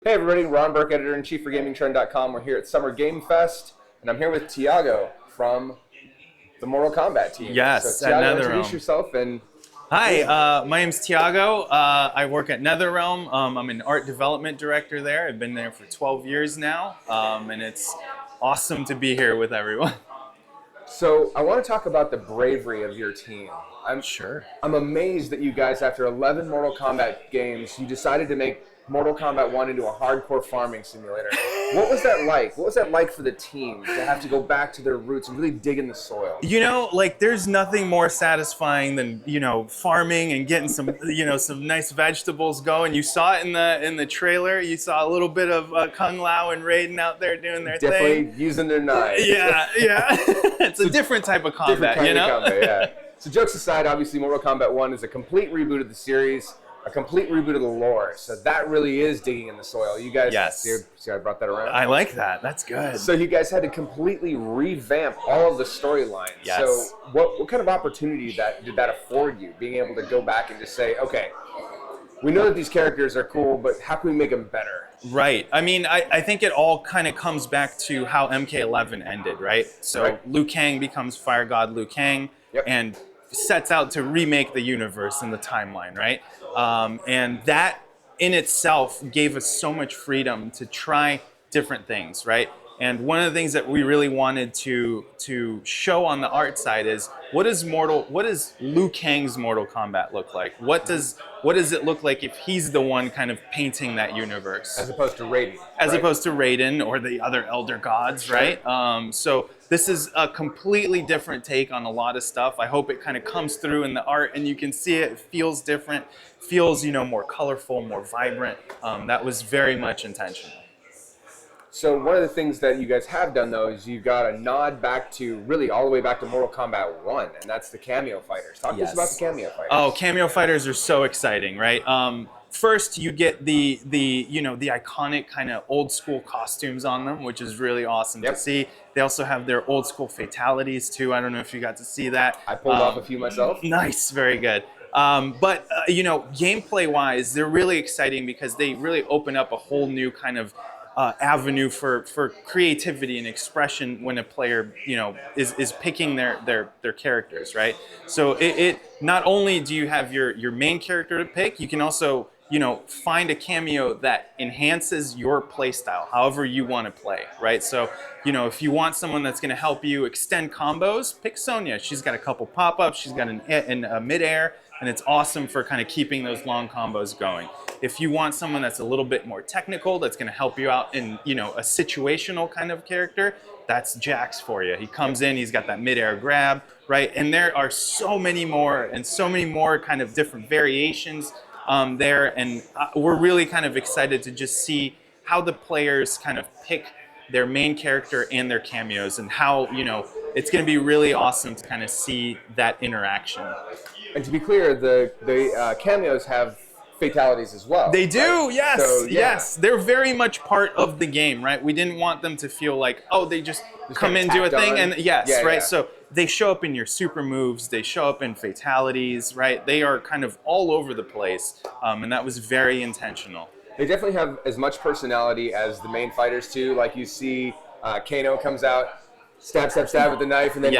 Hey everybody, Ron Burke, editor-in-chief for GamingTrend.com. We're here at Summer Gamest Fest, and I'm here with Tiago from the Mortal Kombat team. Yes, so Tiago, at introduce NetheRealm. yourself and... Hi, my name's Tiago. I work at NetheRealm. I'm an art development director there. I've been there for 12 years now, and it's awesome to be here with everyone. So I want to talk about the bravery of your team. Sure. I'm amazed that you guys, after 11 Mortal Kombat games, you decided to make Mortal Kombat 1 into a hardcore farming simulator. What was that like? What was that like for the team to have to go back to their roots and really dig in the soil? You know, like there's nothing more satisfying than, farming and getting some, some nice vegetables going. You saw it in the trailer. You saw a little bit of Kung Lao and Raiden out there doing their thing. Definitely using their knives. Yeah. It's a different type of combat, Different kind of combat, yeah. So jokes aside, obviously Mortal Kombat 1 is a complete reboot of the series, a complete reboot of the lore. So that really is digging in the soil. You guys, Yes. See, I brought that around. I like that. That's good. So you guys had to completely revamp all of the storylines. Yes. So what kind of opportunity did that afford you, being able to go back and just say, okay, we know that these characters are cool, but how can we make them better? Right. I mean, I think it all kind of comes back to how MK11 ended, right? So Right. Liu Kang becomes Fire God Liu Kang and sets out to remake the universe and the timeline, right? And that in itself gave us so much freedom to try different things, right? And one of the things that we really wanted to show on the art side is what does Liu Kang's Mortal Kombat look like? What does it look like if he's the one kind of painting that universe? As opposed to Raiden. As opposed to Raiden or the other Elder Gods, right? So this is a completely different take on a lot of stuff. I hope it kind of comes through in the art and you can see it feels different, feels, more colorful, more vibrant. That was very much intentional. So one of the things that you guys have done, though, is you got a nod back to, really all the way back to Mortal Kombat 1, and that's the cameo fighters. Talk to us about the cameo fighters. Oh, cameo fighters are so exciting, right? First, you get the iconic kind of old school costumes on them, which is really awesome to see. They also have their old school fatalities too. I don't know if you got to see that. I pulled off a few myself. Nice, very good. But gameplay wise, they're really exciting because they really open up a whole new kind of avenue for creativity and expression when a player is picking their characters, right? So it not only do you have your main character to pick, you can also find a cameo that enhances your play style, however you want to play, right? So if you want someone that's going to help you extend combos, pick Sonya. She's got a couple pop-ups, she's got a mid-air, and it's awesome for kind of keeping those long combos going. If you want someone that's a little bit more technical, that's going to help you out in a situational kind of character, that's Jax for you. He comes in, he's got that mid-air grab, right? And there are so many more kind of different variations there, and we're really kind of excited to just see how the players kind of pick their main character and their cameos, and how it's going to be really awesome to kind of see that interaction. And to be clear, the cameos have fatalities as well. They do, right? yes, So, yeah. yes. They're very much part of the game, right? We didn't want them to feel like, oh, they just come in, do a thing, on. and yes, Yeah, right? yeah. So they show up in your super moves, they show up in fatalities, right? They are kind of all over the place, and that was very intentional. They definitely have as much personality as the main fighters too. Like you see, Kano comes out, stab with the knife, and then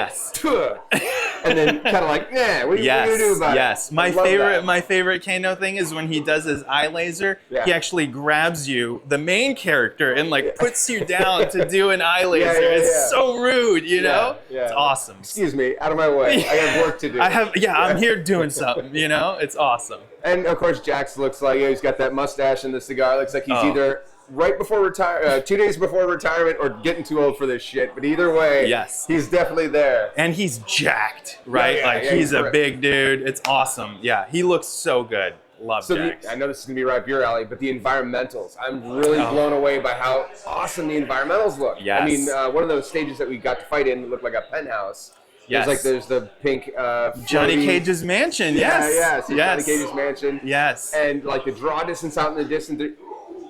and then kind of like, nah, what are you gonna do about it? Yes, my favorite Kano thing is when he does his eye laser. Yeah. He actually grabs you, the main character, and puts you down to do an eye laser. It's so rude, Yeah. It's awesome. Excuse me, out of my way. I have work to do. I'm here doing something. It's awesome. And of course, Jax looks like he's got that mustache and the cigar. Looks like he's either right before 2 days before retirement or getting too old for this shit. But either way, he's definitely there. And he's jacked, right? He's a big dude. It's awesome. Yeah, he looks so good. Love Jax. I know this is going to be right up your alley, but the environmentals. I'm really blown away by how awesome the environmentals look. Yes. I mean, one of those stages that we got to fight in looked like a penthouse. Yes. There's the pink Johnny Cage's mansion. Yes. Johnny Cage's mansion. Yes. And the draw distance out in the distance.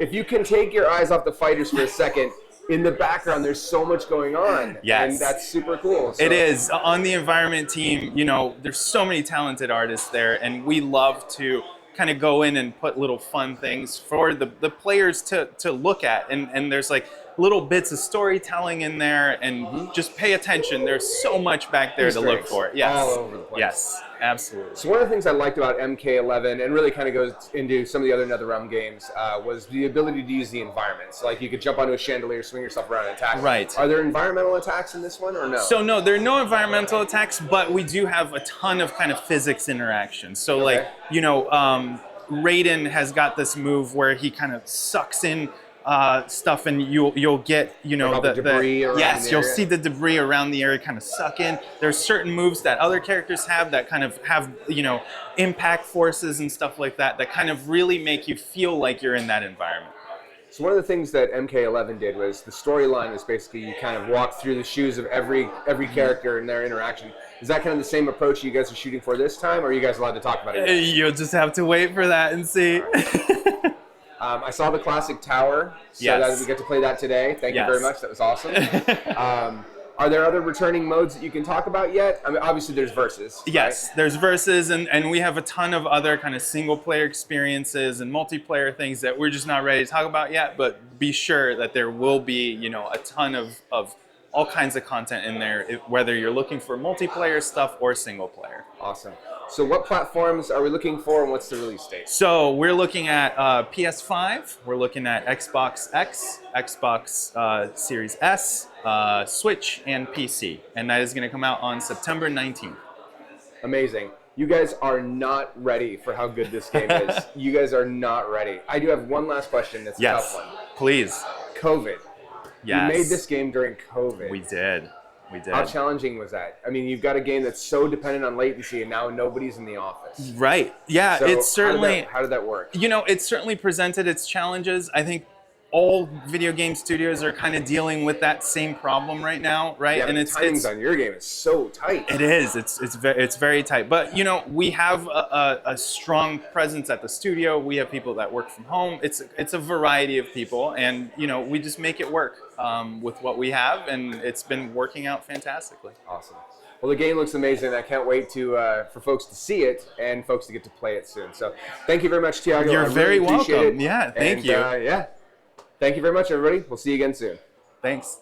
If you can take your eyes off the fighters for a second, in the background there's so much going on. Yes. And that's super cool. So. It is. On the environment team, there's so many talented artists there, and we love to kind of go in and put little fun things for the players to look at. And there's like little bits of storytelling in there, and just pay attention. There's so much back there to look for. Yes. All over the place. Yes, absolutely. So one of the things I liked about MK11, and really kind of goes into some of the other NetheRealm games, was the ability to use the environments. Like you could jump onto a chandelier, swing yourself around, and attack. Right. Are there environmental attacks in this one, or no? So no, there are no environmental attacks, but we do have a ton of kind of physics interactions. So like, you know, Raiden has got this move where he kind of sucks in stuff, and you'll get, you know, the debris around yes, the you'll area. see the debris around the area kind of suck in. There's certain moves that other characters have that kind of have, you know, impact forces and stuff like that that kind of really make you feel like you're in that environment. So one of the things that MK11 did was the storyline is basically you kind of walk through the shoes of every character and their interaction. Is that kind of the same approach you guys are shooting for this time, or are you guys allowed to talk about it? You'll just have to wait for that and see. I saw the classic tower, so that we get to play that today. Thank you very much. That was awesome. Are there other returning modes that you can talk about yet? I mean, obviously there's versus. Yes, right? there's versus, and we have a ton of other kind of single-player experiences and multiplayer things that we're just not ready to talk about yet, but be sure that there will be, you know, a ton of all kinds of content in there, whether you're looking for multiplayer stuff or single-player. Awesome. So what platforms are we looking for, and what's the release date? So we're looking at PS5, we're looking at Xbox X, Xbox Series S, Switch, and PC. And that is going to come out on September 19th. Amazing. You guys are not ready for how good this game is. You guys are not ready. I do have one last question that's a tough one. Please. COVID. Yes. You made this game during COVID. We did. We did. How challenging was that? I mean, you've got a game that's so dependent on latency, and now nobody's in the office. Right. Yeah, So it's certainly... How did that work? You know, it certainly presented its challenges. I think all video game studios are kind of dealing with that same problem right now, right? Yeah, and the timings on your game is so tight. It is. It's very tight. But you know, we have a strong presence at the studio. We have people that work from home. It's a variety of people, and you know, we just make it work with what we have, and it's been working out fantastically. Awesome. Well, the game looks amazing. I can't wait for folks to see it and folks to get to play it soon. So, thank you very much, Tiago. You're very really appreciate welcome. it. Yeah, thank you. Yeah. Thank you very much, everybody. We'll see you again soon. Thanks.